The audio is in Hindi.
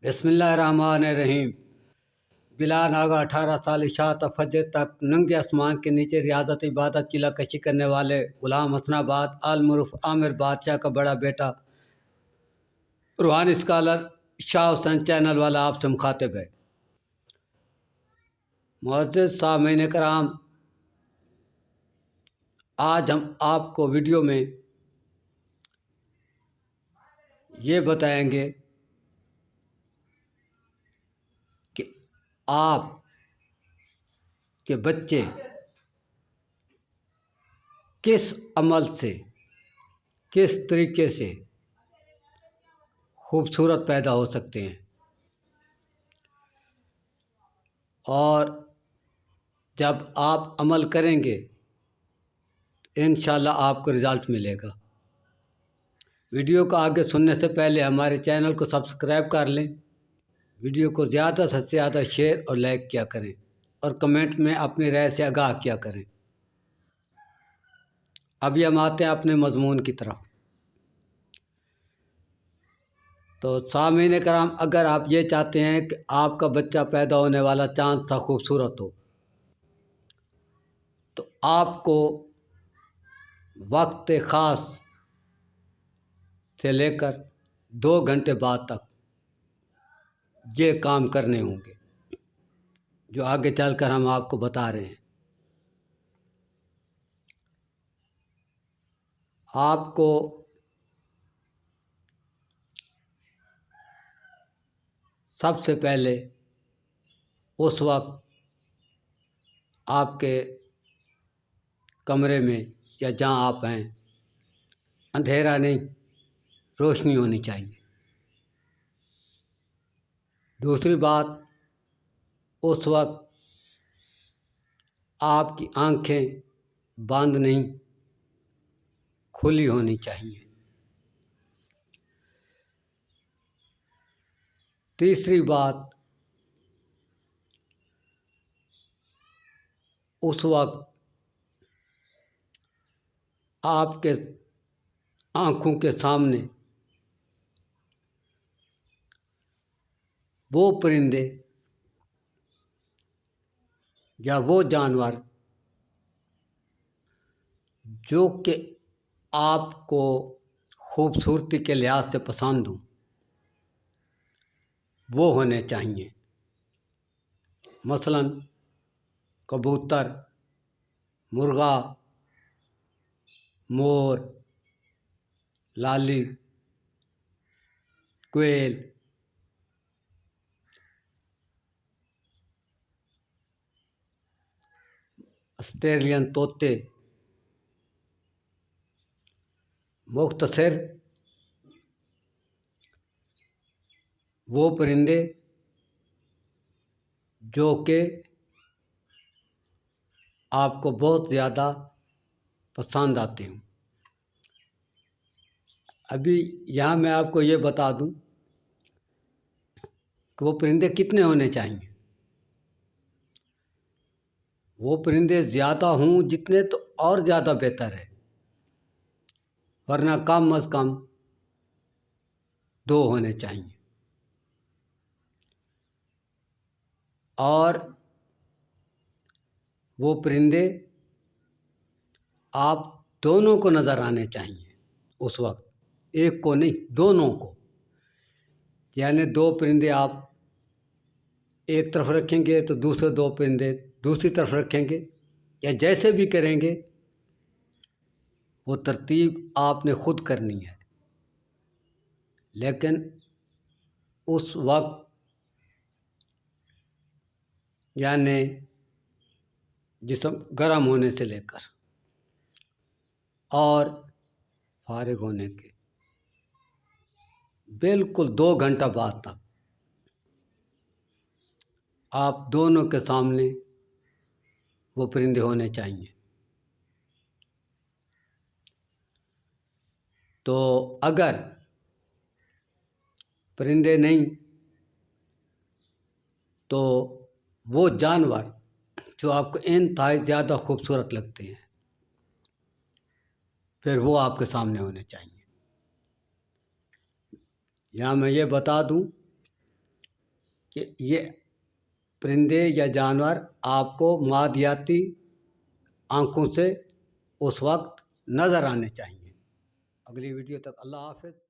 बिस्मिल्लाहिर्रहमानिर्रहीम। बिला नागा 18 साल इशात फजर तक नंगे आसमान के नीचे रियाजत इबादत किला कशी करने वाले गुलाम हसनाबाद आलमुरूफ आमिर बादशाह का बड़ा बेटा रूहानी स्कॉलर शाह हुसैन चैनल वाला आपसे मुखातिब है। मुअज़्ज़िज़ सामीन कराम, आज हम आपको वीडियो में ये बताएंगे कि आप के बच्चे किस अमल से, किस तरीके से खूबसूरत पैदा हो सकते हैं और जब आप अमल करेंगे इंशाल्लाह आपको रिज़ल्ट मिलेगा। वीडियो को आगे सुनने से पहले हमारे चैनल को सब्सक्राइब कर लें, वीडियो को ज़्यादा से ज़्यादा शेयर और लाइक किया करें और कमेंट में अपनी राय से आगाह किया करें। अभी हम आते हैं अपने मज़मून की तरफ। तो सामीन कराम, अगर आप ये चाहते हैं कि आपका बच्चा पैदा होने वाला चाँद सा खूबसूरत हो तो आपको वक्त ख़ास से लेकर 2 घंटे बाद तक ये काम करने होंगे जो आगे चलकर हम आपको बता रहे हैं। आपको सबसे पहले उस वक्त आपके कमरे में या जहाँ आप हैं अंधेरा नहीं, रोशनी होनी चाहिए। दूसरी बात, उस वक्त आपकी आंखें बंद नहीं, खुली होनी चाहिए। तीसरी बात, उस वक्त आपके आँखों के सामने वो परिंदे या वो जानवर जो कि आपको खूबसूरती के लिहाज से पसंद हो वो होने चाहिए। मसलन कबूतर, मुर्गा, मोर, लाली, कोयल, ऑस्ट्रेलियन तोते, मुख्तसर वो परिंदे जो कि आपको बहुत ज़्यादा पसंद आते हैं। अभी यहाँ मैं आपको ये बता दूँ कि वो परिंदे कितने होने चाहिए। वो परिंदे ज़्यादा हों जितने तो और ज़्यादा बेहतर है, वरना कम अज़ कम 2 होने चाहिए। और वो परिंदे आप दोनों को नज़र आने चाहिए उस वक्त, एक को नहीं, दोनों को। यानी 2 परिंदे आप एक तरफ रखेंगे तो दूसरे 2 परिंदे दूसरी तरफ रखेंगे, या जैसे भी करेंगे वो तरतीब आपने खुद करनी है। लेकिन उस वक्त यानी जिस्म गर्म होने से लेकर और फारिग होने के बिल्कुल 2 घंटा बाद तक आप दोनों के सामने वो परिंदे होने चाहिए। तो अगर परिंदे नहीं तो वो जानवर जो आपको इंतहाई ज़्यादा खूबसूरत लगते हैं फिर वो आपके सामने होने चाहिए। यहाँ मैं ये बता दूं कि ये परिंदे या जानवर आपको मादयाती आँखों से उस वक्त नज़र आने चाहिए। अगली वीडियो तक अल्लाह हाफ़िज़।